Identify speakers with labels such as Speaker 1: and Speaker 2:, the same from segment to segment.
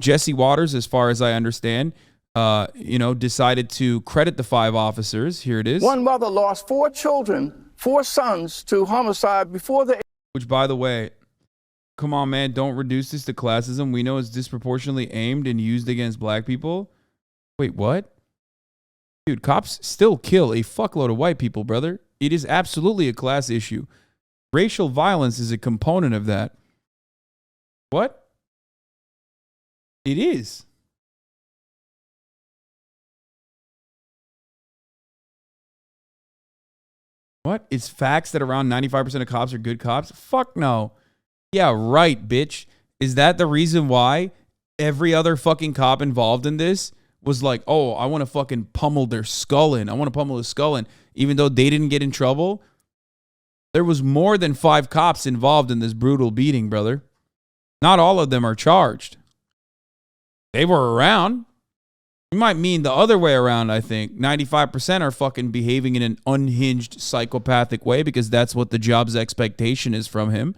Speaker 1: Jesse Waters, as far as I understand, decided to credit the 5 officers. Here it is.
Speaker 2: One mother lost 4 children, 4 sons to homicide before the...
Speaker 1: Which, by the way, come on, man, don't reduce this to classism. We know it's disproportionately aimed and used against black people. Wait, what? Dude, cops still kill a fuckload of white people, brother. It is absolutely a class issue. Racial violence is a component of that. What? It is. What? It's facts that around 95% of cops are good cops? Fuck no. Yeah, right, bitch. Is that the reason why every other fucking cop involved in this was like, oh, I want to fucking pummel their skull in. I want to pummel his skull in. Even though they didn't get in trouble, there was more than 5 cops involved in this brutal beating, brother. Not all of them are charged. They were around. You might mean the other way around, I think. 95% are fucking behaving in an unhinged, psychopathic way because that's what the job's expectation is from him.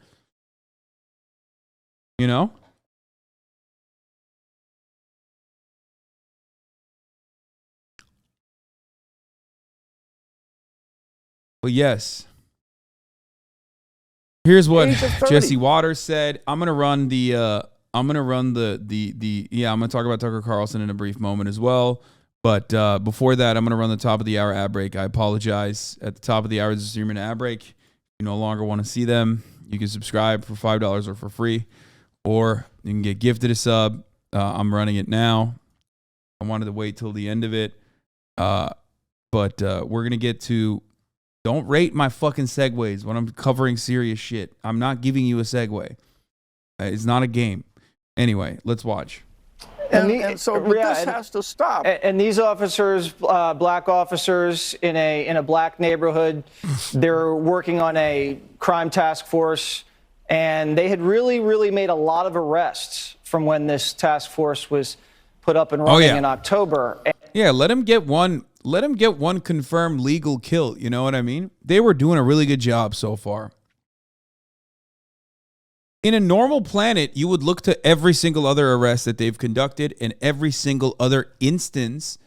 Speaker 1: You know? Well, yes. Here's what Jesse Waters said. I'm gonna run the I'm gonna talk about Tucker Carlson in a brief moment as well. But before that, I'm gonna run the top of the hour ad break. I apologize. At the top of the hour, there's a 3-minute ad break. If you no longer want to see them, you can subscribe for $5 or for free, or you can get gifted a sub. I'm running it now. I wanted to wait till the end of it, but we're gonna get to. Don't rate my fucking segues when I'm covering serious shit. I'm not giving you a segue. It's not a game. Anyway, let's watch.
Speaker 2: And so this has to stop.
Speaker 3: And these officers, black officers in a black neighborhood, they're working on a crime task force, and they had really made a lot of arrests from when this task force was put up and running in October.
Speaker 1: Yeah, let him get one. Let him get one confirmed legal kill. You know what I mean? They were doing a really good job so far. In a normal planet, you would look to every single other arrest that they've conducted and every single other instance,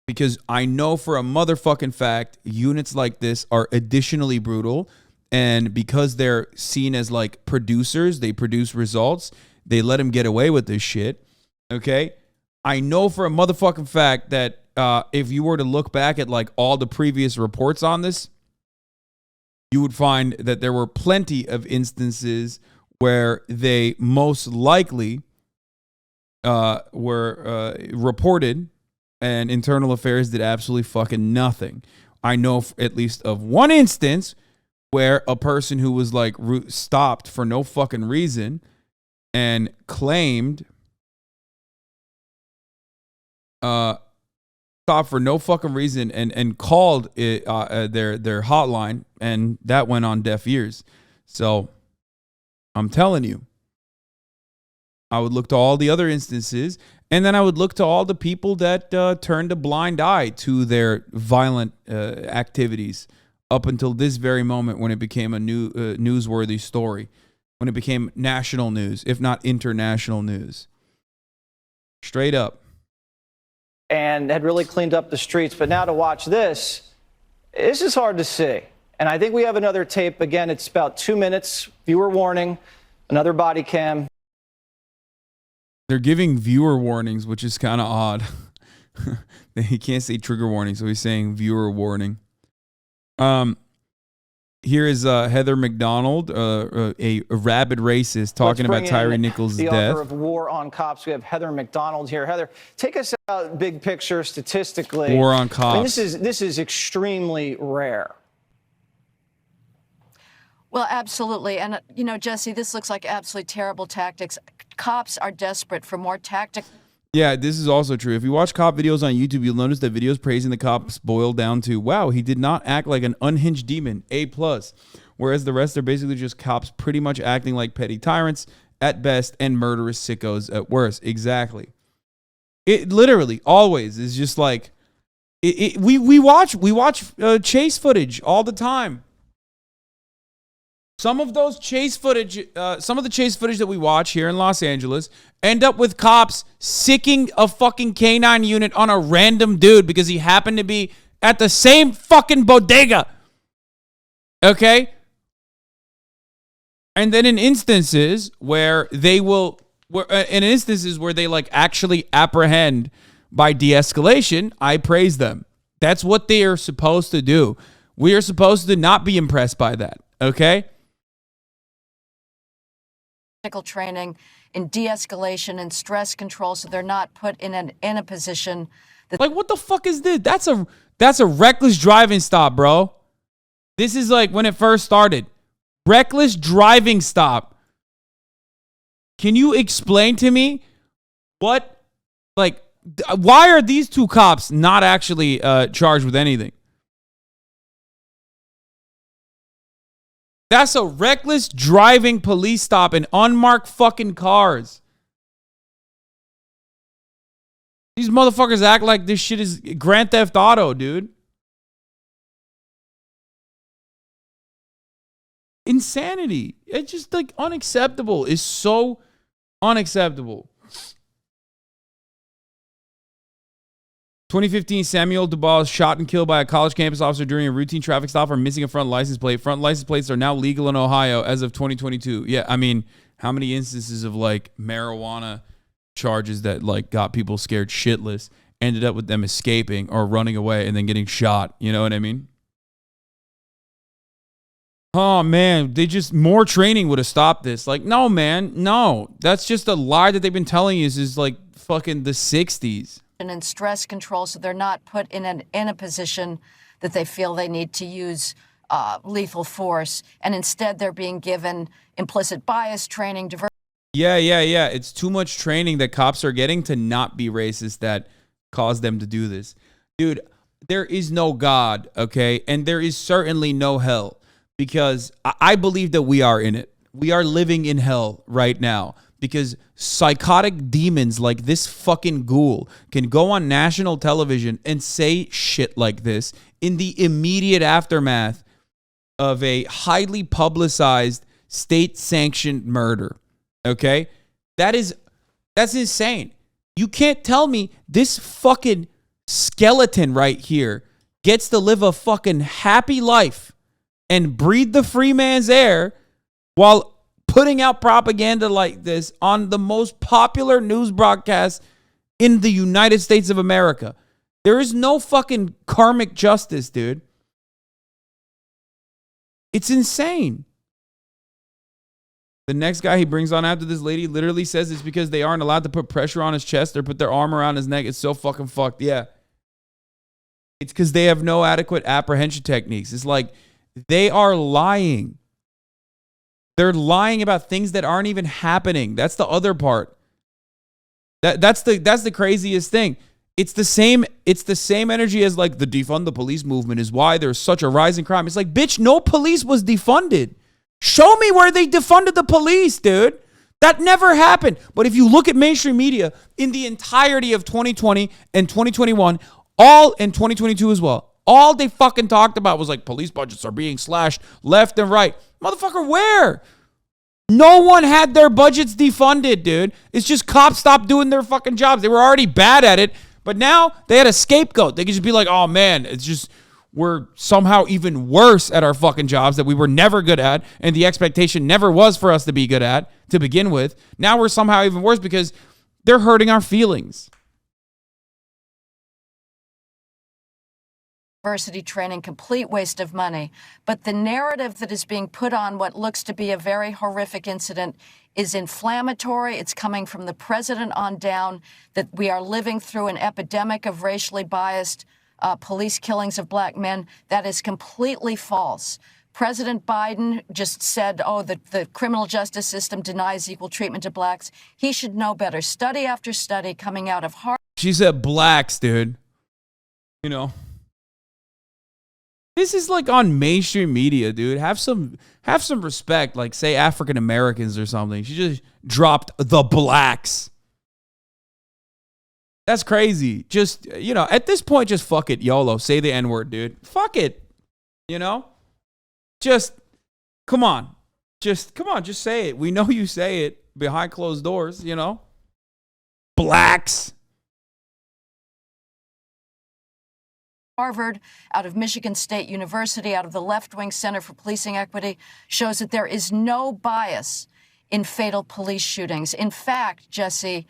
Speaker 1: because I know for a motherfucking fact, units like this are additionally brutal. And because they're seen as like producers, they produce results, they let them get away with this shit. Okay? I know for a motherfucking fact that if you were to look back at like all the previous reports on this, you would find that there were plenty of instances where they most likely were reported and Internal Affairs did absolutely fucking nothing. I know at least of one instance where a person who was like stopped for no fucking reason and claimed stopped for no fucking reason and called it, their hotline, and that went on deaf ears. So I'm telling you, I would look to all the other instances, and then I would look to all the people that turned a blind eye to their violent activities up until this very moment when it became a newsworthy story, when it became national news, if not international news. Straight up.
Speaker 3: And had really cleaned up the streets. But now to watch this is hard to see. And I think we have another tape. Again, it's about 2 minutes. Viewer warning, another body cam.
Speaker 1: They're giving viewer warnings, which is kind of odd. He can't say trigger warning, so he's saying viewer warning. Here is Heather McDonald, a rabid racist, talking about Tyre Nichols' death.
Speaker 3: The author of War on Cops. We have Heather McDonald here. Heather, take us out big picture statistically.
Speaker 1: War on Cops.
Speaker 3: I mean, this is extremely rare.
Speaker 4: Well, absolutely. And, you know, Jesse, this looks like absolutely terrible tactics. Cops are desperate for more tactics.
Speaker 1: Yeah, this is also true. If you watch cop videos on YouTube, you'll notice that videos praising the cops boil down to, wow, he did not act like an unhinged demon, A+. Whereas the rest are basically just cops pretty much acting like petty tyrants at best and murderous sickos at worst. Exactly. It literally always is just like, we watch chase footage all the time. Some of those chase footage, some of the chase footage that we watch here in Los Angeles end up with cops sicking a fucking canine unit on a random dude because he happened to be at the same fucking bodega. Okay? And then in instances where they like actually apprehend by de-escalation, I praise them. That's what they are supposed to do. We are supposed to not be impressed by that. Okay?
Speaker 4: Training in de-escalation and stress control, so they're not put in a position that,
Speaker 1: like, what the fuck is this? That's a reckless driving stop, bro. This is like when it first started. Reckless driving stop. Can you explain to me why are these two cops not actually charged with anything? That's a reckless driving police stop in unmarked fucking cars. These motherfuckers act like this shit is Grand Theft Auto, dude. Insanity. It's just like unacceptable. It's so unacceptable. 2015, Samuel Dubois shot and killed by a college campus officer during a routine traffic stop for missing a front license plate. Front license plates are now legal in Ohio as of 2022. Yeah, I mean, how many instances of like marijuana charges that like got people scared shitless ended up with them escaping or running away and then getting shot? You know what I mean? Oh man, more training would have stopped this. Like, no, man, no. That's just a lie that they've been telling you is like fucking the 60s.
Speaker 4: And stress control, so they're not put in a position that they feel they need to use lethal force, and instead they're being given implicit bias training.
Speaker 1: Yeah. It's too much training that cops are getting to not be racist that caused them to do this. Dude, there is no God, okay? And there is certainly no hell, because I believe that we are in it. We are living in hell right now. Because psychotic demons like this fucking ghoul can go on national television and say shit like this in the immediate aftermath of a highly publicized state-sanctioned murder. Okay? That's insane. You can't tell me this fucking skeleton right here gets to live a fucking happy life and breathe the free man's air while putting out propaganda like this on the most popular news broadcast in the United States of America. There is no fucking karmic justice, dude. It's insane. The next guy he brings on after this lady literally says it's because they aren't allowed to put pressure on his chest or put their arm around his neck. It's so fucking fucked. Yeah. It's because they have no adequate apprehension techniques. It's like they are lying. They're lying about things that aren't even happening. That's the other part. That's the craziest thing. It's the same energy as like the defund the police movement is why there's such a rise in crime. It's like, bitch, no police was defunded. Show me where they defunded the police, dude. That never happened. But if you look at mainstream media in the entirety of 2020 and 2021, all in 2022 as well, all they fucking talked about was like police budgets are being slashed left and right. Motherfucker, where? No one had their budgets defunded, dude. It's just cops stopped doing their fucking jobs. They were already bad at it, but now they had a scapegoat. They could just be like, oh man, it's just we're somehow even worse at our fucking jobs that we were never good at, and the expectation never was for us to be good at to begin with. Now we're somehow even worse because they're hurting our feelings.
Speaker 4: University training, complete waste of money. But the narrative that is being put on what looks to be a very horrific incident is inflammatory. It's coming from the president on down, that we are living through an epidemic of racially biased police killings of black men. That is completely false. President Biden just said, the criminal justice system denies equal treatment to blacks. He should know better. Study after study coming out of Harvard.
Speaker 1: She said blacks, dude. You know. This is like on mainstream media, dude. Have some respect. Like, say African Americans or something. She just dropped the blacks. That's crazy. Just, at this point, just fuck it, YOLO. Say the N-word, dude. Fuck it. Just, come on. Just come on, just say it. We know you say it behind closed doors, you know? Blacks.
Speaker 4: Harvard, out of Michigan State University, out of the left-wing Center for Policing Equity, shows that there is no bias in fatal police shootings. In fact, Jesse,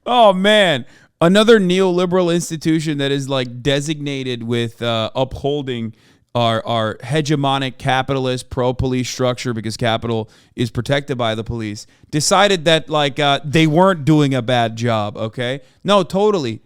Speaker 1: oh, man. Another neoliberal institution that is like designated with upholding our hegemonic capitalist pro-police structure because capital is protected by the police decided that like they weren't doing a bad job, okay? No, totally.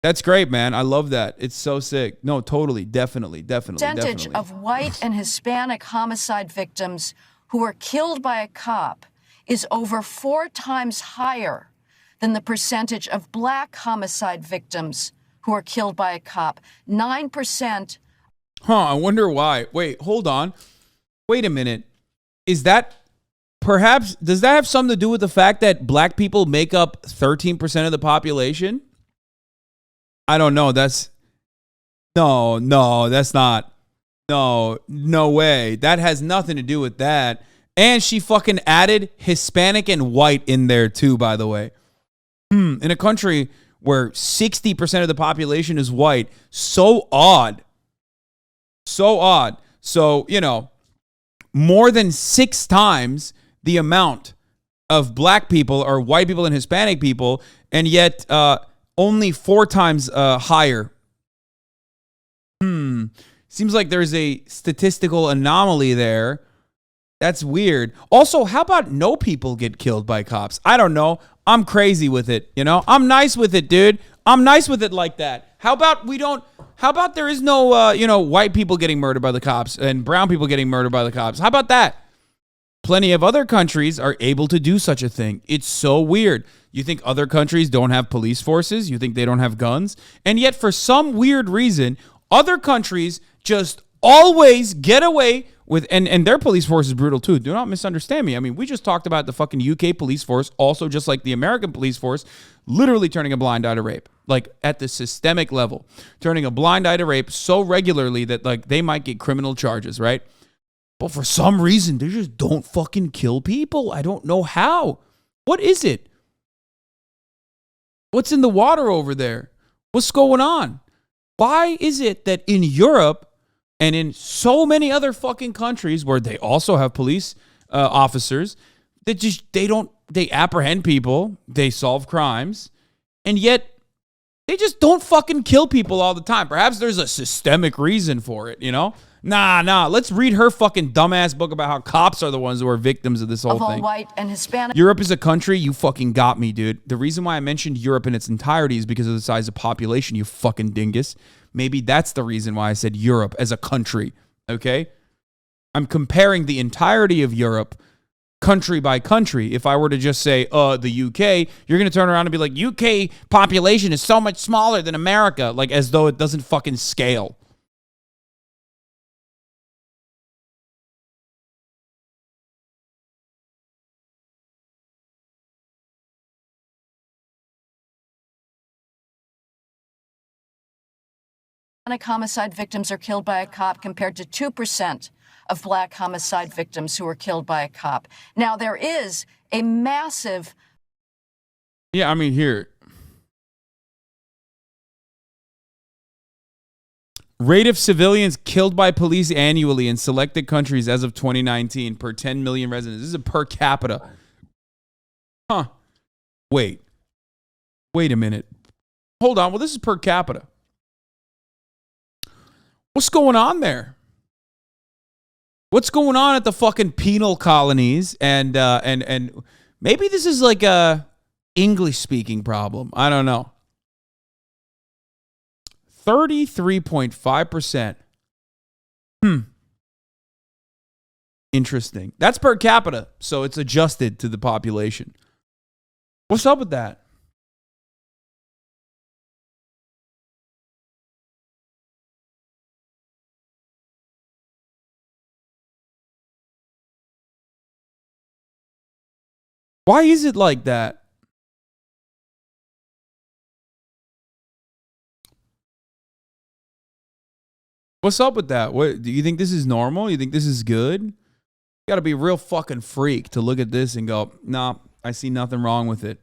Speaker 1: That's great, man. I love that. It's so sick. No, totally. Definitely.
Speaker 4: Percentage of white and Hispanic homicide victims who are killed by a cop is over 4 times higher than the percentage of black homicide victims who are killed by a cop. 9%.
Speaker 1: I wonder why. Wait, hold on. Wait a minute. Is that perhaps, does that have something to do with the fact that black people make up 13% of the population? I don't know. That's not. No way. That has nothing to do with that. And she fucking added Hispanic and white in there too, by the way. In a country where 60% of the population is white. So odd. So, you know, more than 6 times the amount of black people or white people and Hispanic people, and yet only 4 times higher. Seems like there's a statistical anomaly there. That's weird. Also, how about no people get killed by cops? I don't know. I'm crazy with it, you know? I'm nice with it, dude. I'm nice with it like that. How about there is no, white people getting murdered by the cops and brown people getting murdered by the cops? How about that? Plenty of other countries are able to do such a thing. It's so weird. You think other countries don't have police forces? You think they don't have guns? And yet, for some weird reason, other countries just always get away with, and their police force is brutal too. Do not misunderstand me. I mean, we just talked about the fucking UK police force, also just like the American police force, literally turning a blind eye to rape. Like at the systemic level, turning a blind eye to rape so regularly that like they might get criminal charges, right? But for some reason, they just don't fucking kill people. I don't know how. What is it? What's in the water over there? What's going on? Why is it that in Europe and in so many other fucking countries where they also have police officers that just they apprehend people, they solve crimes, and yet they just don't fucking kill people all the time? Perhaps there's a systemic reason for it, you know? Nah. Let's read her fucking dumbass book about how cops are the ones who are victims of this whole thing.
Speaker 4: White and Hispanic.
Speaker 1: Europe is a country. You fucking got me, dude. The reason why I mentioned Europe in its entirety is because of the size of population, you fucking dingus. Maybe that's the reason why I said Europe as a country, okay? I'm comparing the entirety of Europe country by country. If I were to just say, the UK, you're going to turn around and be like, UK population is so much smaller than America, like as though it doesn't fucking scale.
Speaker 4: Homicide victims are killed by a cop compared to 2% of black homicide victims who are killed by a cop. Now, there is a massive...
Speaker 1: Yeah, I mean, here. Rate of civilians killed by police annually in selected countries as of 2019 per 10 million residents. This is a per capita. Huh. Wait a minute. Hold on. Well, this is per capita. What's going on there? What's going on at the fucking penal colonies? And maybe this is like a English speaking problem. I don't know. 33.5%. Interesting. That's per capita, so it's adjusted to the population. What's up with that? Why is it like that? What's up with that? What do you think this is normal? You think this is good? You got to be a real fucking freak to look at this and go, nah, I see nothing wrong with it.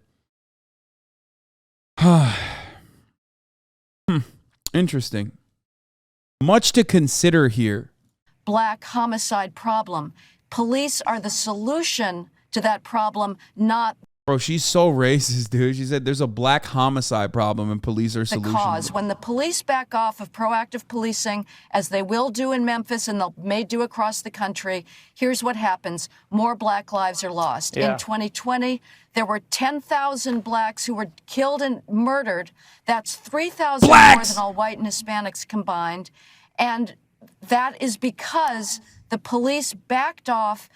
Speaker 1: Interesting. Much to consider here.
Speaker 4: Black homicide problem. Police are the solution to that problem, not
Speaker 1: Bro, she's so racist, dude. She said there's a black homicide problem and police are
Speaker 4: the
Speaker 1: solution.
Speaker 4: cause. When the police back off of proactive policing, as they will do in Memphis and they may do across the country, here's what happens. More black lives are lost.
Speaker 3: Yeah.
Speaker 4: In 2020, there were 10,000 blacks who were killed and murdered. That's 3,000 more than all white and Hispanics combined. And that is because the police backed off.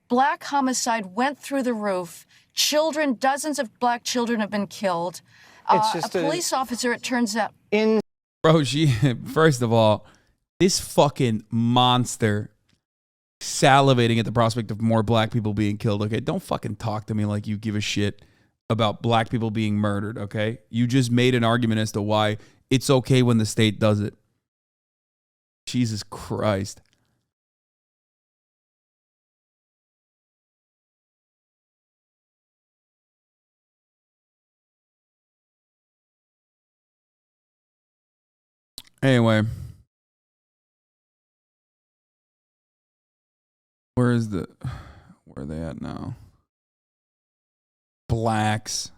Speaker 4: Black homicide went through the roof. Children, dozens of black children have been killed.
Speaker 3: It's just
Speaker 4: a police officer, it turns out.
Speaker 1: Bro, first of all, this fucking monster salivating at the prospect of more black people being killed, okay? Don't fucking talk to me like you give a shit about black people being murdered, okay? You just made an argument as to why it's okay when the state does it. Jesus Christ. Anyway, where are they at now? Blacks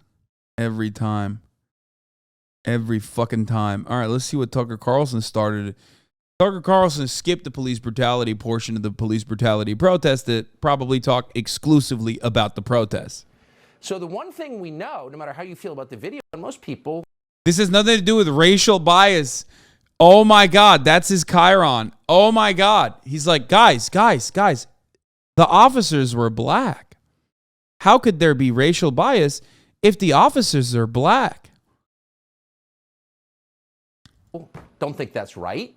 Speaker 1: every time. Every fucking time. All right, let's see what Tucker Carlson started. Tucker Carlson skipped the police brutality portion of the police brutality protest that probably talked exclusively about the protests.
Speaker 5: So the one thing we know, no matter how you feel about the video, and most people...
Speaker 1: This has nothing to do with racial bias. Oh my God, that's his chyron. Oh my God. He's like, guys, the officers were black. How could there be racial bias if the officers are black?
Speaker 5: Don't think that's right.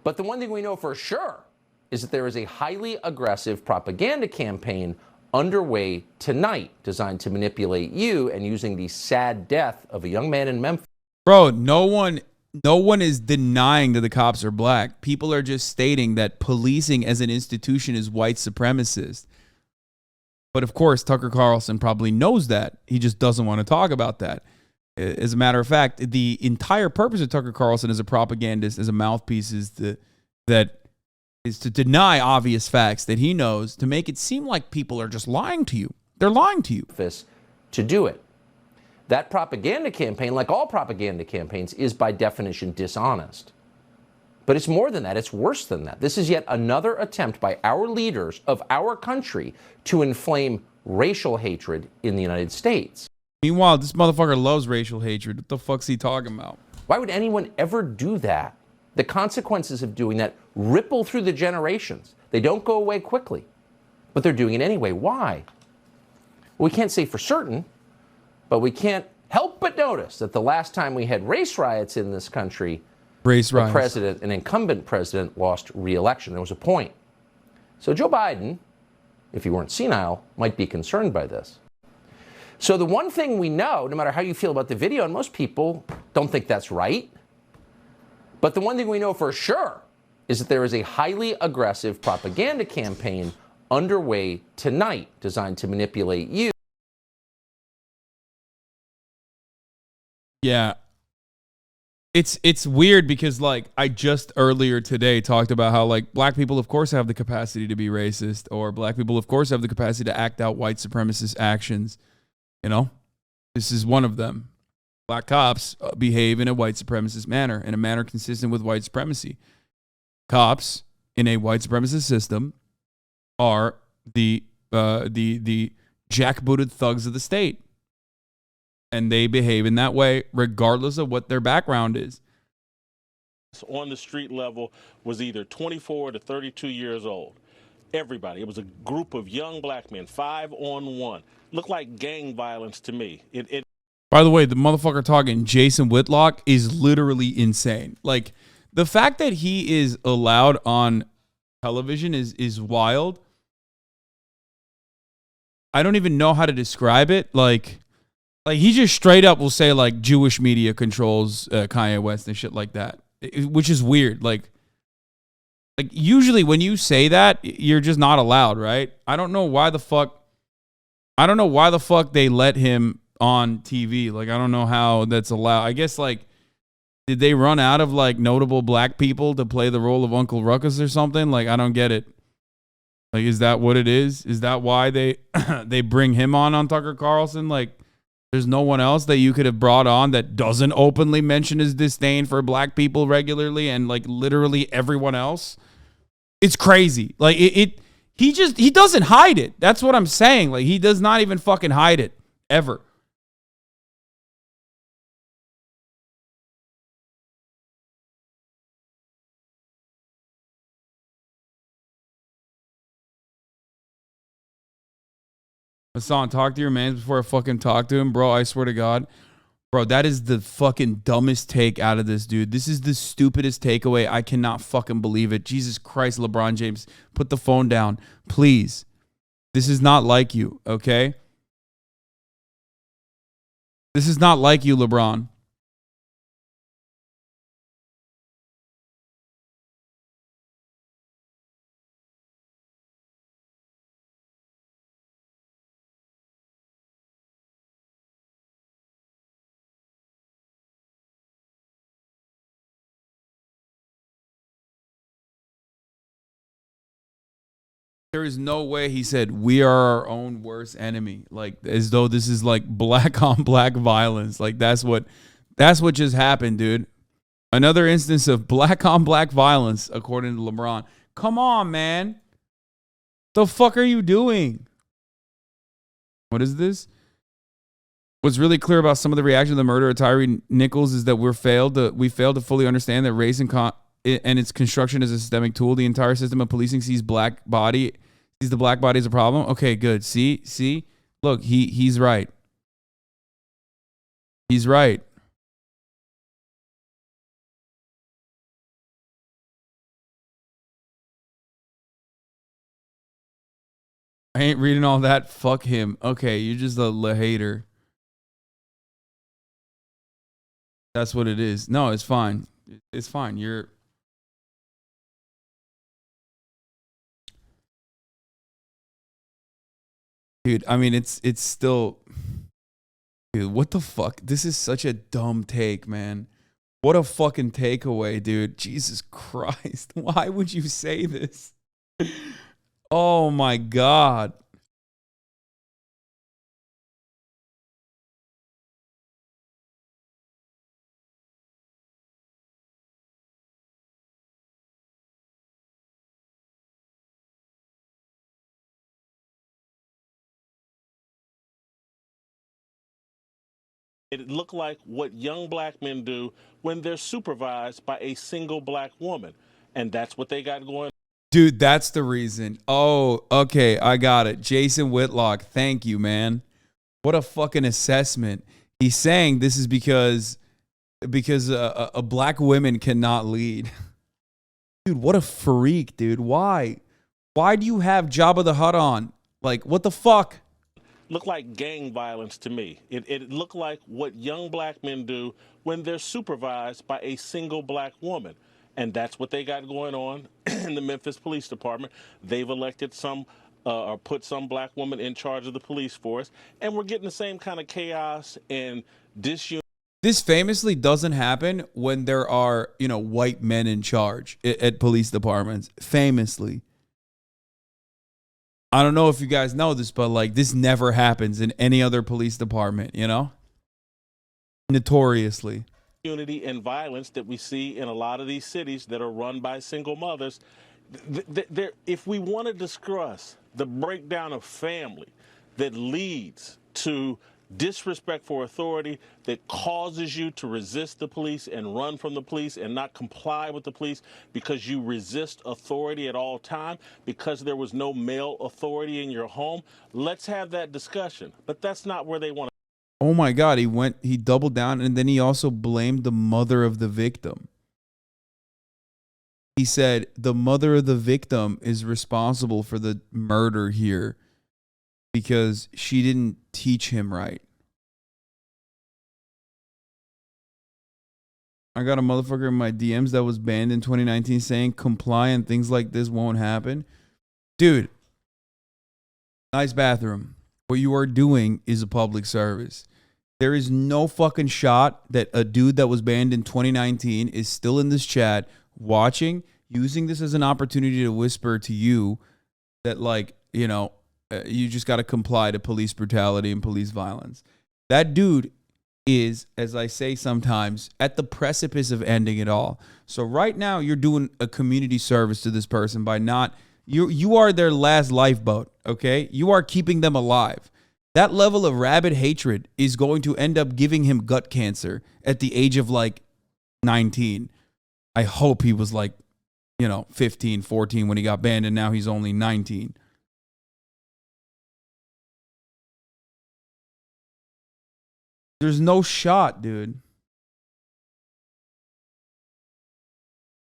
Speaker 5: But the one thing we know for sure is that there is a highly aggressive propaganda campaign underway tonight designed to manipulate you and using the sad death of a young man in Memphis.
Speaker 1: Bro, no one is denying that the cops are black. People are just stating that policing as an institution is white supremacist. But of course, Tucker Carlson probably knows that. He just doesn't want to talk about that. As a matter of fact, the entire purpose of Tucker Carlson as a propagandist, as a mouthpiece, is to deny obvious facts that he knows, to make it seem like people are just lying to you. They're lying to you.
Speaker 5: To do it. That propaganda campaign, like all propaganda campaigns, is by definition dishonest. But it's more than that. It's worse than that. This is yet another attempt by our leaders of our country to inflame racial hatred in the United States.
Speaker 1: Meanwhile, this motherfucker loves racial hatred. What the fuck's he talking about?
Speaker 5: Why would anyone ever do that? The consequences of doing that ripple through the generations. They don't go away quickly, but they're doing it anyway. Why? We can't say for certain, but we can't help but notice that the last time we had race riots in this country, an incumbent president, lost re-election. There was a point. So Joe Biden, if he weren't senile, might be concerned by this. So the one thing we know, no matter how you feel about the video, and most people don't think that's right, but the one thing we know for sure is that there is a highly aggressive propaganda campaign underway tonight designed to manipulate you.
Speaker 1: Yeah. It's weird because, like, I just earlier today talked about how, like, black people, of course, have the capacity to be racist, or black people, of course, have the capacity to act out white supremacist actions. You know, this is one of them. Black cops behave in a white supremacist manner, in a manner consistent with white supremacy. Cops in a white supremacist system are the jackbooted thugs of the state. And they behave in that way regardless of what their background is.
Speaker 6: On the street level was either 24 to 32 years old. Everybody. It was a group of young black men, 5-on-1. Looked like gang violence to me.
Speaker 1: By the way, the motherfucker talking, Jason Whitlock, is literally insane. Like, the fact that he is allowed on television is wild. I don't even know how to describe it. Like he just straight up will say, like, Jewish media controls Kanye West and shit like that, which is weird. Like, Like, usually when you say that, you're just not allowed, right? I don't know why the fuck they let him on TV. Like, I don't know how that's allowed. I guess, like, did they run out of, like, notable black people to play the role of Uncle Ruckus or something? Like, I don't get it. Like, is that what it is? Is that why they they bring him on Tucker Carlson? Like, there's no one else that you could have brought on that doesn't openly mention his disdain for black people regularly and, like, literally everyone else? It's crazy. Like, he doesn't hide it. That's what I'm saying. Like, he does not even fucking hide it ever. Hassan, talk to your man before I fucking talk to him, bro. I swear to God. Bro, that is the fucking dumbest take out of this, dude. This is the stupidest takeaway. I cannot fucking believe it. Jesus Christ, LeBron James. Put the phone down, please. This is not like you, okay? This is not like you, LeBron. There is no way he said we are our own worst enemy, like as though this is like black on black violence. Like that's what just happened, dude. Another instance of black on black violence, according to LeBron. Come on, man. The fuck are you doing? What is this? What's really clear about some of the reaction to the murder of Tyre Nichols is that we failed to fully understand that race and its construction as a systemic tool. The entire system of policing sees the black body as a problem. Okay, good. See? Look, he's right. He's right. I ain't reading all that. Fuck him. Okay, you're just a hater. That's what it is. No, it's fine. It's fine. Dude, I mean, it's still, dude, what the fuck? This is such a dumb take, man. What a fucking takeaway, dude. Jesus Christ. Why would you say this? Oh my God.
Speaker 6: It looked like what young black men do when they're supervised by a single black woman. And that's what they got going.
Speaker 1: Dude, that's the reason. Oh, okay. I got it. Jason Whitlock. Thank you, man. What a fucking assessment. He's saying this is because a black woman cannot lead. Dude, what a freak, dude. Why? Why do you have Jabba the Hutt on? Like, what the fuck?
Speaker 6: Looked like gang violence to me. It looked like what young black men do when they're supervised by a single black woman. And that's what they got going on in the Memphis Police Department. They've elected some or put some black woman in charge of the police force. And we're getting the same kind of chaos and disunity.
Speaker 1: This famously doesn't happen when there are, white men in charge at police departments. Famously. I don't know if you guys know this, but like this never happens in any other police department, Notoriously.
Speaker 6: Unity and violence that we see in a lot of these cities that are run by single mothers. If we want to discuss the breakdown of family that leads to disrespect for authority, that causes you to resist the police and run from the police and not comply with the police because you resist authority at all time, because there was no male authority in your home, let's have that discussion. But that's not where they want to.
Speaker 1: Oh my God, he doubled down, and then he also blamed the mother of the victim. He said the mother of the victim is responsible for the murder here because she didn't teach him right. I got a motherfucker in my DMs that was banned in 2019 saying comply and things like this won't happen. Dude, nice bathroom. What you are doing is a public service. There is no fucking shot that a dude that was banned in 2019 is still in this chat watching, using this as an opportunity to whisper to you that, like, you know, you just got to comply to police brutality and police violence. That dude is, as I say sometimes, at the precipice of ending it all. So right now you're doing a community service to this person by not, you are their last lifeboat, okay? You are keeping them alive. That level of rabid hatred is going to end up giving him gut cancer at the age of like 19. I hope he was like, 15, 14 when he got banned, and now he's only 19. There's no shot, dude.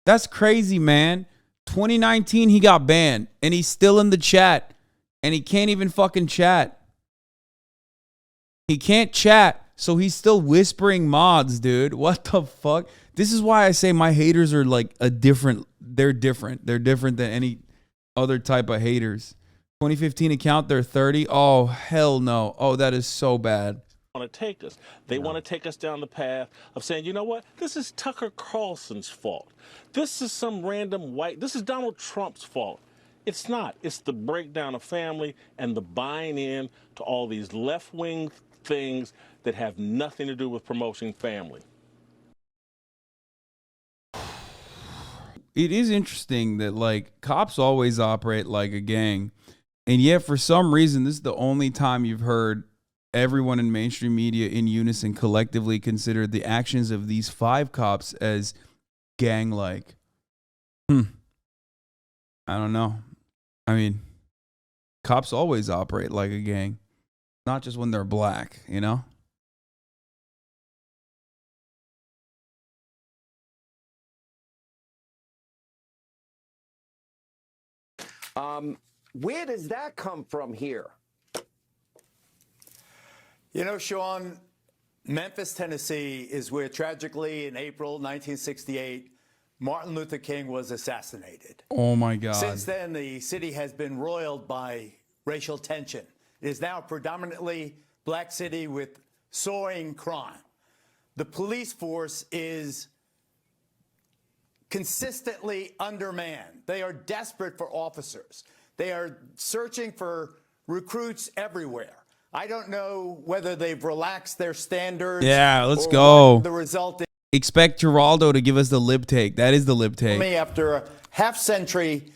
Speaker 1: That's crazy, man. 2019, he got banned, and he's still in the chat, and he can't even fucking chat. He can't chat, so he's still whispering mods, dude. What the fuck? This is why I say my haters are like they're different. They're different than any other type of haters. 2015 account, they're 30. Oh, hell no. Oh, that is so bad.
Speaker 6: Want to take us. They want to take us down the path of saying, you know what? This is Tucker Carlson's fault. This is some random this is Donald Trump's fault. It's not. It's the breakdown of family and the buying in to all these left-wing things that have nothing to do with promoting family.
Speaker 1: It is interesting that, like, cops always operate like a gang. And yet, for some reason, this is the only time you've heard everyone in mainstream media in unison collectively consider the actions of these 5 cops as gang-like. I don't know. I mean, cops always operate like a gang. Not just when they're black, you know?
Speaker 7: Where does that come from here?
Speaker 8: You know, Sean, Memphis, Tennessee is where tragically in April 1968, Martin Luther King was assassinated.
Speaker 1: Oh, my God.
Speaker 8: Since then, the city has been roiled by racial tension. It is now a predominantly black city with soaring crime. The police force is consistently undermanned. They are desperate for officers. They are searching for recruits everywhere. I don't know whether they've relaxed their standards.
Speaker 1: Yeah, let's go.
Speaker 8: The result is
Speaker 1: expect Geraldo to give us the lib take. That is the lib take.
Speaker 8: After a half century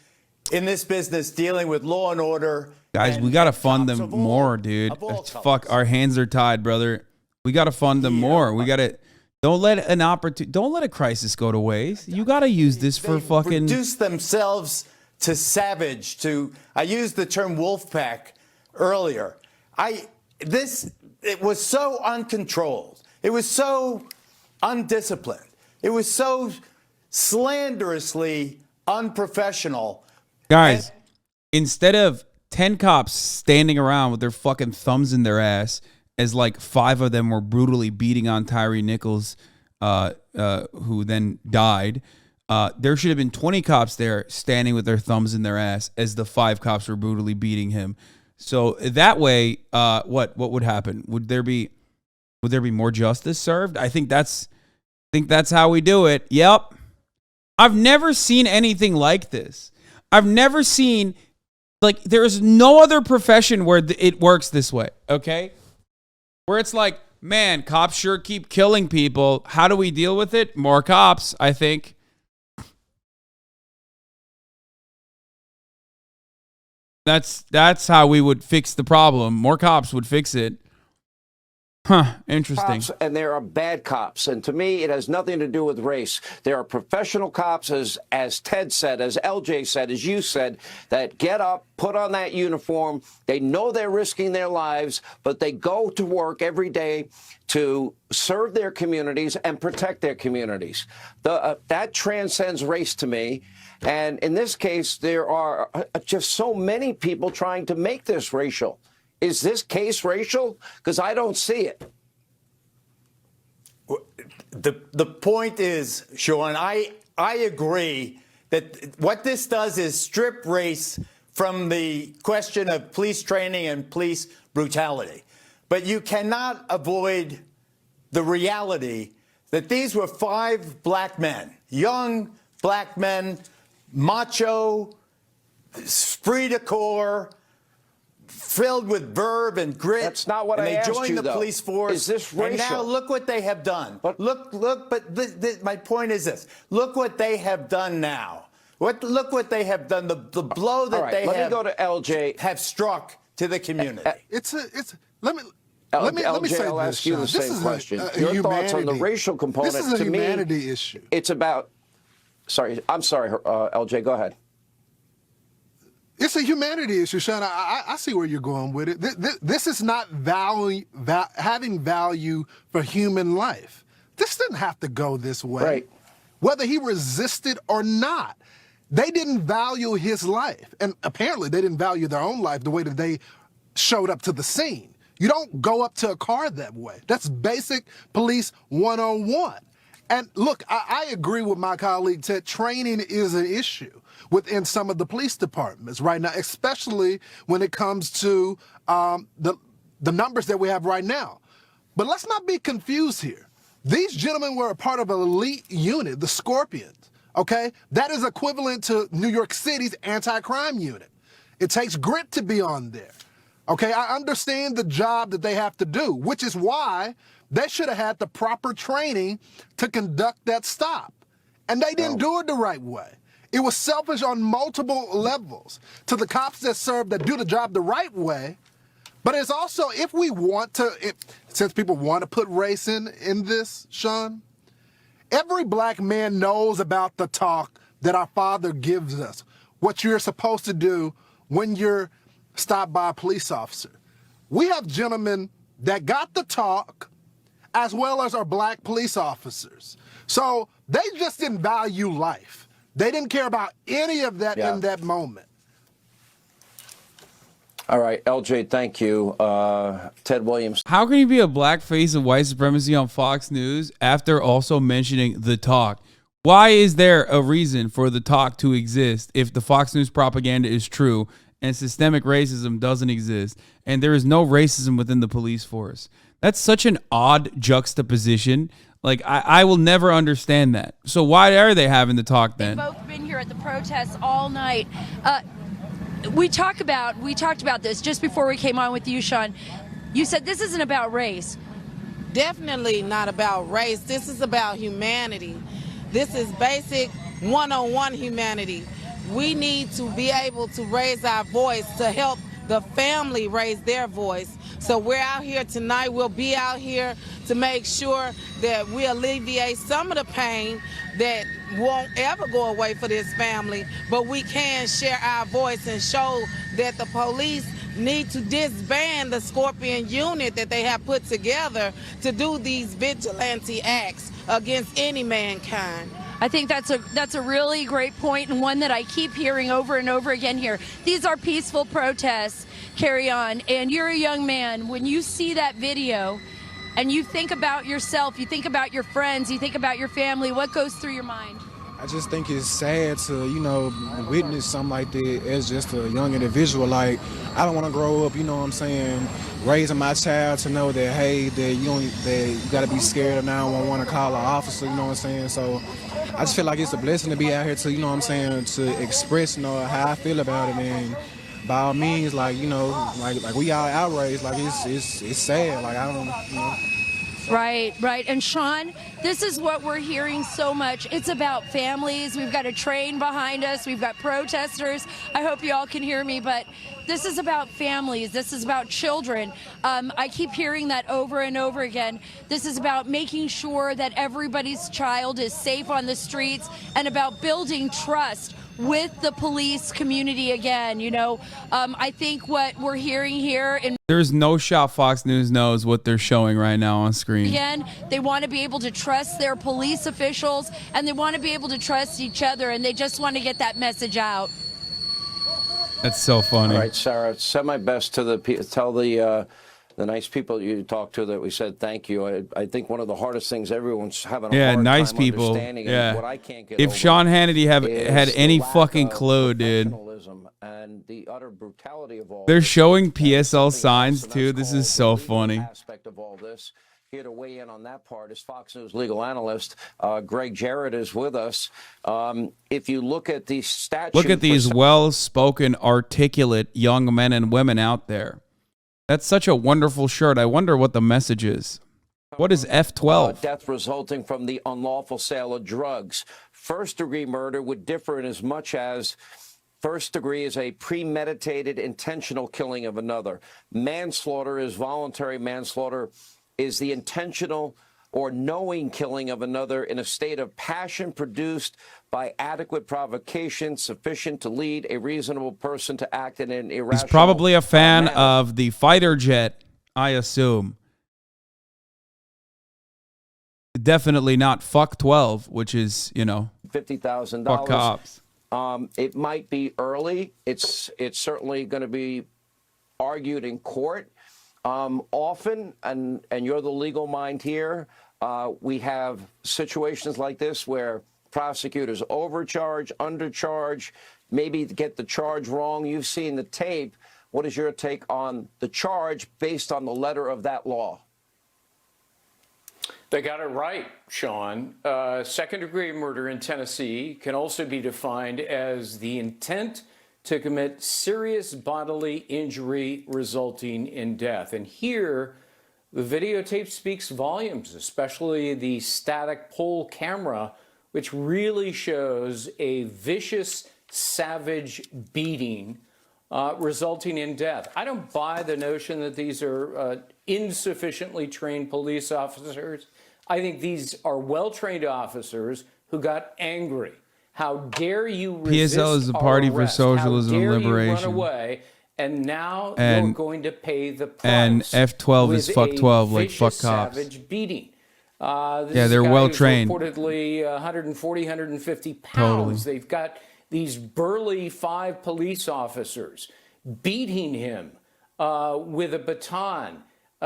Speaker 8: in this business dealing with law and order.
Speaker 1: Guys, we got to fund them more, dude. Fuck, our hands are tied, brother. We got to fund them more. We got to don't let a crisis go to waste. You got to use this for fucking
Speaker 8: reduce themselves to savage. I used the term wolf pack earlier. It was so uncontrolled. It was so undisciplined. It was so slanderously unprofessional.
Speaker 1: Guys, instead of 10 cops standing around with their fucking thumbs in their ass as like 5 of them were brutally beating on Tyre Nichols, who then died, there should have been 20 cops there standing with their thumbs in their ass as the 5 cops were brutally beating him. So that way, what would happen? Would there be more justice served? I think that's how we do it. Yep. I've never seen anything like this. I've never seen, like, there is no other profession where it works this way, okay? Where it's like, man, cops sure keep killing people. How do we deal with it? More cops, I think. That's how we would fix the problem. More cops would fix it. Huh, interesting.
Speaker 7: Cops, and there are bad cops. And to me, it has nothing to do with race. There are professional cops, as Ted said, as LJ said, as you said, that get up, put on that uniform. They know they're risking their lives, but they go to work every day to serve their communities and protect their communities. That transcends race to me. And in this case, there are just so many people trying to make this racial. Is this case racial? Because I don't see it.
Speaker 8: The point is, Sean, I agree that what this does is strip race from the question of police training and police brutality. But you cannot avoid the reality that these were 5 black men, young black men, macho, esprit de corps, filled with verve and grit.
Speaker 7: That's not what
Speaker 8: and
Speaker 7: I asked you,
Speaker 8: they joined the
Speaker 7: though.
Speaker 8: police force.
Speaker 7: Is this racial?
Speaker 8: And now look what they have done.
Speaker 7: But
Speaker 8: My point is this. Look what they have done now. Look what they have done. The blow that they
Speaker 7: let me go to LJ.
Speaker 8: have struck to the community.
Speaker 9: Let me
Speaker 7: LJ,
Speaker 9: say
Speaker 7: I'll
Speaker 9: this,
Speaker 7: ask you the
Speaker 9: Sean.
Speaker 7: same question.
Speaker 9: A
Speaker 7: Your thoughts on the
Speaker 9: humanity-
Speaker 7: racial component.
Speaker 9: This is a
Speaker 7: to
Speaker 9: humanity
Speaker 7: me,
Speaker 9: issue.
Speaker 7: It's about. I'm sorry, LJ. Go ahead.
Speaker 9: It's a humanity issue, Sean. I see where you're going with it. This is not having value for human life. This didn't have to go this way.
Speaker 7: Right.
Speaker 9: Whether he resisted or not, they didn't value his life. And apparently they didn't value their own life the way that they showed up to the scene. You don't go up to a car that way. That's basic police 101. And look, I agree with my colleague Ted. Training is an issue within some of the police departments right now, especially when it comes to the numbers that we have right now. But let's not be confused here. These gentlemen were a part of an elite unit, the Scorpions, okay? That is equivalent to New York City's anti-crime unit. It takes grit to be on there, okay? I understand the job that they have to do, which is why they should have had the proper training to conduct that stop. And they didn't do it the right way. It was selfish on multiple levels. To the cops that do the job the right way, but it's also, if we want to, since people want to put race in this, Sean, every black man knows about the talk that our father gives us, what you're supposed to do when you're stopped by a police officer. We have gentlemen that got the talk, as well as our black police officers. So they just didn't value life. They didn't care about any of that in that moment.
Speaker 7: All right, LJ, thank you. Ted Williams.
Speaker 1: How can you be a black face of white supremacy on Fox News after also mentioning the talk? Why is there a reason for the talk to exist if the Fox News propaganda is true and systemic racism doesn't exist and there is no racism within the police force? That's such an odd juxtaposition. Like, I will never understand that. So why are they having the talk then?
Speaker 10: They've both been here at the protests all night. We talked about this just before we came on with you, Sean. You said this isn't about race.
Speaker 11: Definitely not about race. This is about humanity. This is basic 101 humanity. We need to be able to raise our voice to help the family raise their voice. So we're out here tonight. We'll be out here to make sure that we alleviate some of the pain that won't ever go away for this family, but we can share our voice and show that the police need to disband the Scorpion unit that they have put together to do these vigilante acts against any mankind.
Speaker 10: I think that's a really great point, and one that I keep hearing over and over again here. These are peaceful protests, carry on, and you're a young man. When you see that video and you think about yourself, you think about your friends, you think about your family, what goes through your mind?
Speaker 12: I just think it's sad to, witness something like that as just a young individual. Like, I don't want to grow up, raising my child to know that, hey, that you got to be scared of 911 to call an officer, So I just feel like it's a blessing to be out here to, to express, how I feel about it. And by all means, like we all outraged. Like, it's sad. Like, I don't,
Speaker 10: Right. And Sean, this is what we're hearing so much. It's about families. We've got a train behind us. We've got protesters. I hope you all can hear me, but this is about families. This is about children. I keep hearing that over and over again. This is about making sure that everybody's child is safe on the streets and about building trust with the police community again. I think what we're hearing here in
Speaker 1: There's no shot Fox News knows what they're showing right now on screen.
Speaker 10: again, they want to be able to trust their police officials, and they want to be able to trust each other, and they just want to get that message out.
Speaker 1: That's so funny.
Speaker 7: All right, Sarah, send my best to tell the the nice people you talked to that we said thank you. I think one of the hardest things everyone's having a
Speaker 1: Yeah,
Speaker 7: hard
Speaker 1: nice
Speaker 7: time
Speaker 1: people.
Speaker 7: understanding,
Speaker 1: Yeah.
Speaker 7: and what I can't get
Speaker 1: If
Speaker 7: over
Speaker 1: Sean Hannity had
Speaker 7: is
Speaker 1: any
Speaker 7: the lack
Speaker 1: fucking
Speaker 7: of
Speaker 1: clue, dude.
Speaker 7: professionalism and the utter brutality of all
Speaker 1: They're
Speaker 7: this.
Speaker 1: showing
Speaker 7: And there's
Speaker 1: PSL
Speaker 7: something
Speaker 1: signs
Speaker 7: else, and
Speaker 1: too.
Speaker 7: that's
Speaker 1: This is
Speaker 7: called
Speaker 1: so
Speaker 7: the legal
Speaker 1: funny.
Speaker 7: aspect of all this. Here to weigh in on that part is Fox News legal analyst Greg Jarrett is with us. If you look at the statute,
Speaker 1: Look at these well-spoken, articulate young men and women out there. That's such a wonderful shirt. I wonder what the message is. What is F12?
Speaker 7: Death resulting from the unlawful sale of drugs. First-degree murder would differ in as much as first degree is a premeditated, intentional killing of another. Manslaughter is voluntary manslaughter, is the intentional or knowing killing of another in a state of passion produced by adequate provocation sufficient to lead a reasonable person to act in an irrational
Speaker 1: He's probably a fan
Speaker 7: manner.
Speaker 1: of the fighter jet, I assume. Definitely not fuck 12, which is, you know,
Speaker 7: $50,000.
Speaker 1: fuck cops.
Speaker 7: It might be early. It's certainly going to be argued in court. Often, and you're the legal mind here, we have situations like this where prosecutors overcharge, undercharge, maybe get the charge wrong. You've seen the tape. What is your take on the charge based on the letter of that law?
Speaker 13: They got it right, Sean. Second-degree murder in Tennessee can also be defined as the intent to commit serious bodily injury resulting in death. And here, the videotape speaks volumes, especially the static pole camera, which really shows a vicious, savage beating resulting in death. I don't buy the notion that these are insufficiently trained police officers. I think these are well-trained officers who got angry. How dare you resist
Speaker 1: PSL is the Party for
Speaker 13: arrest?
Speaker 1: Socialism
Speaker 13: How dare
Speaker 1: and Liberation.
Speaker 13: You run away, and now
Speaker 1: And-
Speaker 13: you're going to pay the price.
Speaker 1: and F12 is
Speaker 13: with
Speaker 1: fuck
Speaker 13: a
Speaker 1: 12, like fuck
Speaker 13: vicious,
Speaker 1: cops.
Speaker 13: Savage beating. This
Speaker 1: Yeah,
Speaker 13: is
Speaker 1: they're
Speaker 13: a guy
Speaker 1: well
Speaker 13: who's
Speaker 1: trained.
Speaker 13: Reportedly 140, 150 pounds.
Speaker 1: Totally.
Speaker 13: They've got these burly 5 police officers beating him with a baton,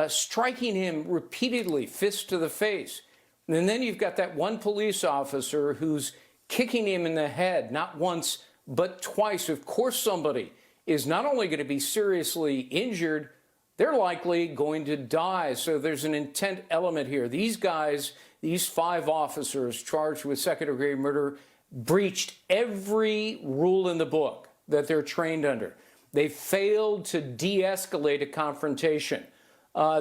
Speaker 13: striking him repeatedly, fist to the face. And then you've got that one police officer who's kicking him in the head, not once, but twice. Of course, somebody is not only going to be seriously injured, they're likely going to die. So there's an intent element here. These guys, these 5 officers charged with second-degree murder, breached every rule in the book that they're trained under. They failed to de-escalate a confrontation.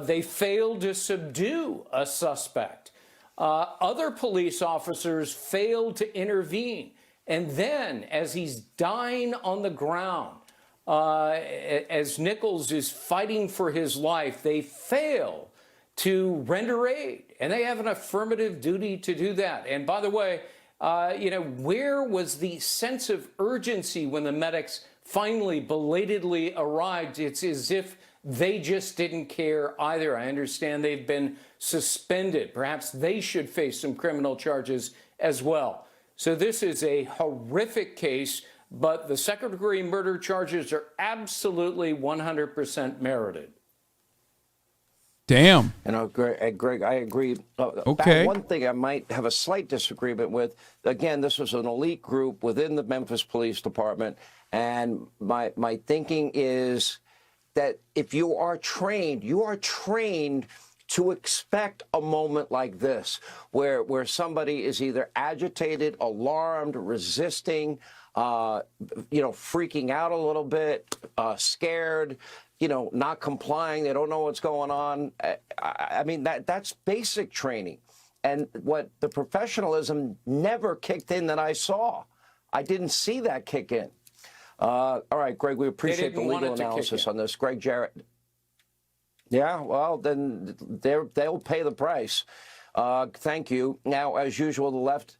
Speaker 13: They failed to subdue a suspect. Other police officers failed to intervene. And then, as he's dying on the ground, as Nichols is fighting for his life, they fail to render aid. And they have an affirmative duty to do that. And by the way, where was the sense of urgency when the medics finally belatedly arrived? It's as if they just didn't care either. I understand they've been suspended. Perhaps they should face some criminal charges as well. So this is a horrific case, but the second-degree murder charges are absolutely 100% merited.
Speaker 1: Damn.
Speaker 7: Greg, I agree.
Speaker 1: Okay.
Speaker 7: One thing I might have a slight disagreement with, again, this was an elite group within the Memphis Police Department, and my thinking is that if you are trained to expect a moment like this, where somebody is either agitated, alarmed, resisting, freaking out a little bit, scared, not complying, they don't know what's going on. I mean, that's basic training. And what the professionalism never kicked in that I saw. I didn't see that kick in. All right, Greg, we appreciate the legal analysis on this. Greg Jarrett. Yeah, well, then they'll pay the price. Thank you. Now, as usual, the left,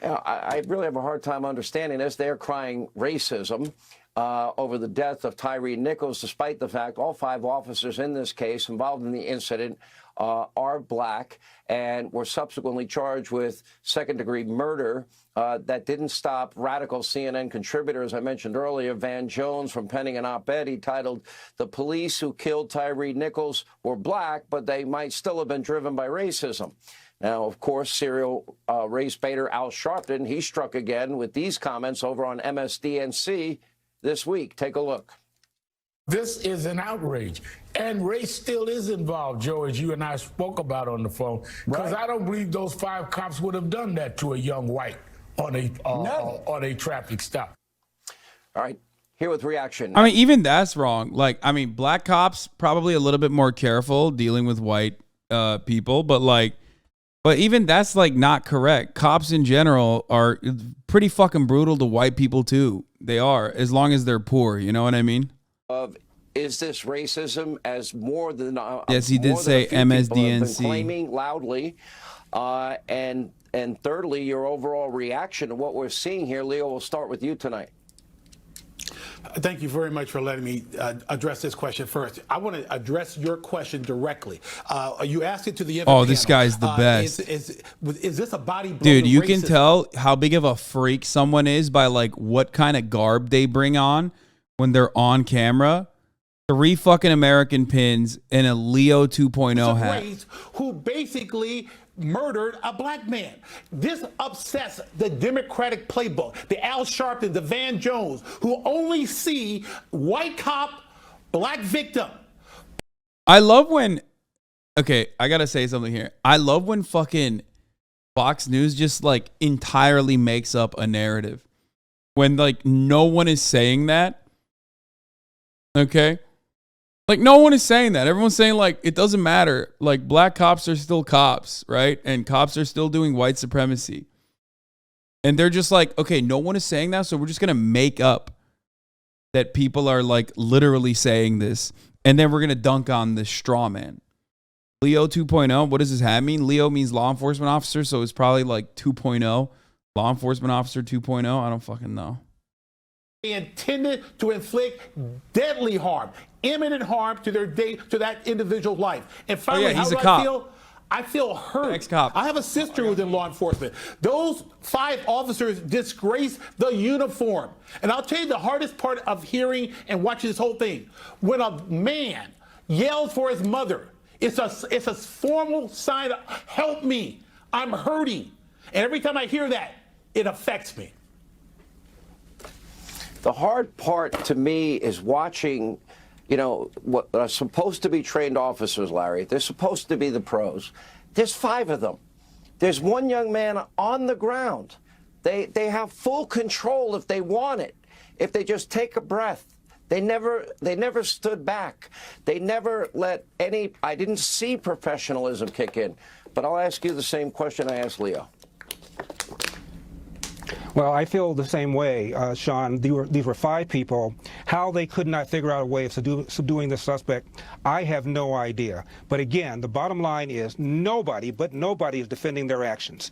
Speaker 7: I really have a hard time understanding this. They're crying racism. over the death of Tyre Nichols, despite the fact all 5 officers in this case involved in the incident are black and were subsequently charged with second-degree murder. That didn't stop radical CNN contributor, as I mentioned earlier, Van Jones, from penning an op-ed he titled, "The police who killed Tyre Nichols were black, but they might still have been driven by racism." Now, of course, serial race baiter Al Sharpton, he struck again with these comments over on MSDNC this week. Take a look.
Speaker 14: This is an outrage. And race still is involved, Joe, as you and I spoke about on the phone. Because I don't believe those 5 cops would have done that to a young white on a traffic stop. All
Speaker 7: right. Here with reaction.
Speaker 1: I mean, even that's wrong. Like, I mean, black cops probably a little bit more careful dealing with white people, but even that's like not correct. Cops in general are pretty fucking brutal to white people too. They are, as long as they're poor. You know what I mean?
Speaker 7: Is this racism? As more than
Speaker 1: yes, he did say MSDNC
Speaker 7: claiming loudly, and thirdly, your overall reaction to what we're seeing here. Leo, we'll start with you tonight.
Speaker 14: Thank you very much for letting me address this question first. I want to address your question directly. You asked it to the
Speaker 1: Oh, this guy's the best.
Speaker 14: Is this a body blow?
Speaker 1: Dude, you
Speaker 14: racism?
Speaker 1: can tell how big of a freak someone is by like what kind of garb they bring on when they're on camera. 3 fucking American pins and a Leo 2.0 hat.
Speaker 14: Who basically murdered a black man. This upsets the Democratic playbook. The Al Sharpton, the Van Jones, who only see white cop, black victim.
Speaker 1: I love when, okay, I gotta say something here. I love when fucking Fox News just like entirely makes up a narrative. When like no one is saying that. Okay? Like, no one is saying that. Everyone's saying, like, it doesn't matter. Like, black cops are still cops, right? And cops are still doing white supremacy. And they're just like, okay, no one is saying that, so we're just going to make up that people are, like, literally saying this. And then we're going to dunk on this straw man. Leo 2.0, what does his hat mean? Leo means law enforcement officer, so it's probably, like, 2.0. Law enforcement officer 2.0? I don't fucking know.
Speaker 14: Intended to inflict deadly harm, imminent harm to that individual's life. And finally,
Speaker 1: he's
Speaker 14: how
Speaker 1: a
Speaker 14: do
Speaker 1: cop.
Speaker 14: I feel? I feel hurt.
Speaker 1: Ex-cop.
Speaker 14: I have a sister who's in law enforcement. Those 5 officers disgrace the uniform. And I'll tell you the hardest part of hearing and watching this whole thing. When a man yells for his mother, it's a formal sign of, help me, I'm hurting. And every time I hear that, it affects me.
Speaker 7: The hard part to me is watching, you know, what are supposed to be trained officers, Larry. They're supposed to be the pros. There's 5 of them. There's 1 young man on the ground. They have full control if they want it, if they just take a breath. They never stood back. They never let any, I didn't see professionalism kick in. But I'll ask you the same question I asked Leo.
Speaker 15: Well, I feel the same way, Sean. These were 5 people. How they could not figure out a way of subduing the suspect, I have no idea. But again, the bottom line is nobody is defending their actions.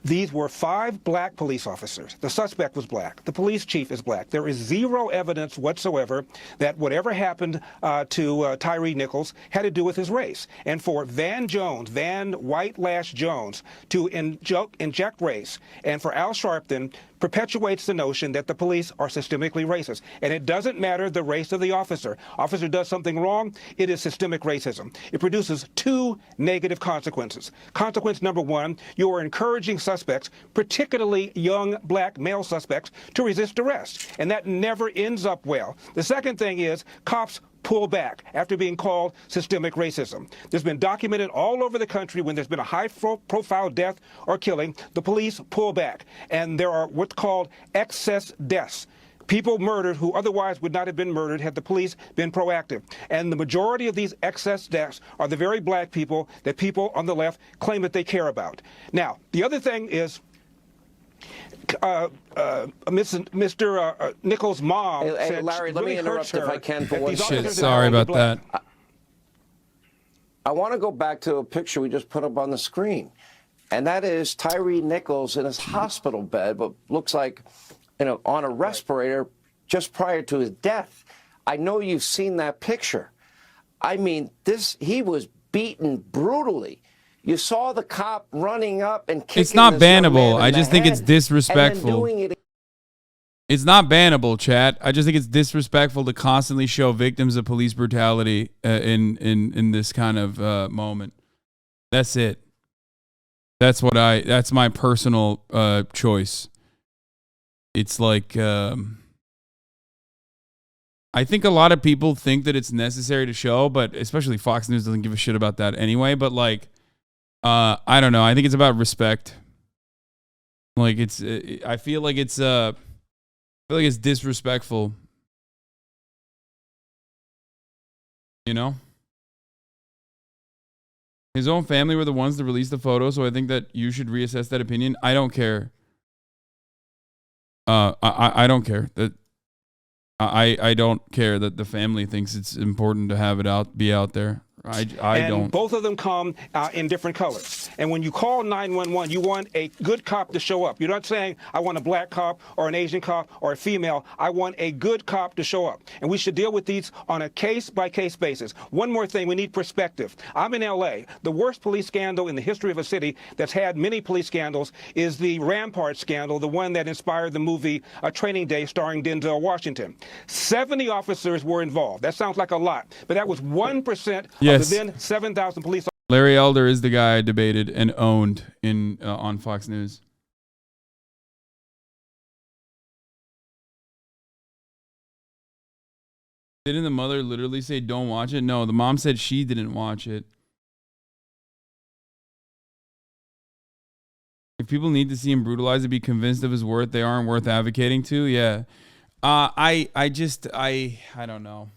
Speaker 15: These were 5 black police officers. The suspect was black. The police chief is black. There is 0 evidence whatsoever that whatever happened to Tyre Nichols had to do with his race. And for Van White Lash Jones, to inject race, and for Al Sharpton, perpetuates the notion that the police are systemically racist. And it doesn't matter the race of the officer. Officer does something wrong, it is systemic racism. It produces 2 negative consequences. Consequence number 1, you are encouraging suspects, particularly young black male suspects, to resist arrest. And that never ends up well. The second thing is cops pull back after being called systemic racism. There's been documented all over the country when there's been a high-profile death or killing, the police pull back. And there are what's called excess deaths. People murdered who otherwise would not have been murdered had the police been proactive. And the majority of these excess deaths are the very black people that people on the left claim that they care about. Now, the other thing is Mr. Nichols' mom said,
Speaker 7: Larry, let me interrupt if I can for 1 second.
Speaker 1: Shit, sorry about that.
Speaker 7: I want to go back to a picture we just put up on the screen, and that is Tyre Nichols in his hospital bed, but looks like, you know, on a respirator, just prior to his death. I know you've seen that picture. I mean, he was beaten brutally. You saw the cop running up and kicking.
Speaker 1: It's not
Speaker 7: this young
Speaker 1: bannable.
Speaker 7: man
Speaker 1: I
Speaker 7: in
Speaker 1: just
Speaker 7: the
Speaker 1: think
Speaker 7: head
Speaker 1: it's
Speaker 7: and then
Speaker 1: disrespectful.
Speaker 7: doing it.
Speaker 1: It's not bannable, chat. I just think it's disrespectful to constantly show victims of police brutality in this kind of moment. That's it. That's my personal choice. It's like I think a lot of people think that it's necessary to show, but especially Fox News doesn't give a shit about that anyway. But like, I don't know. I think it's about respect. Like I feel like it's disrespectful. You know? His own family were the ones that released the photo, so I think that you should reassess that opinion. I don't care. I don't care that I don't care that the family thinks it's important to have it be out there. I don't.
Speaker 15: Both of them come in different colors. And when you call 911, you want a good cop to show up. You're not saying, I want a black cop or an Asian cop or a female. I want a good cop to show up. And we should deal with these on a case-by-case basis. One more thing, we need perspective. I'm in L.A. The worst police scandal in the history of a city that's had many police scandals is the Rampart scandal, the one that inspired the movie Training Day starring Denzel Washington. 70 officers were involved. That sounds like a lot, but that was 1%
Speaker 1: Yes.
Speaker 15: of the then 7,000 police officers.
Speaker 1: Larry Elder is the guy I debated and owned on Fox News. Didn't the mother literally say, don't watch it? No, the mom said she didn't watch it. If people need to see him brutalized to be convinced of his worth, they aren't worth advocating to. Yeah. I don't know.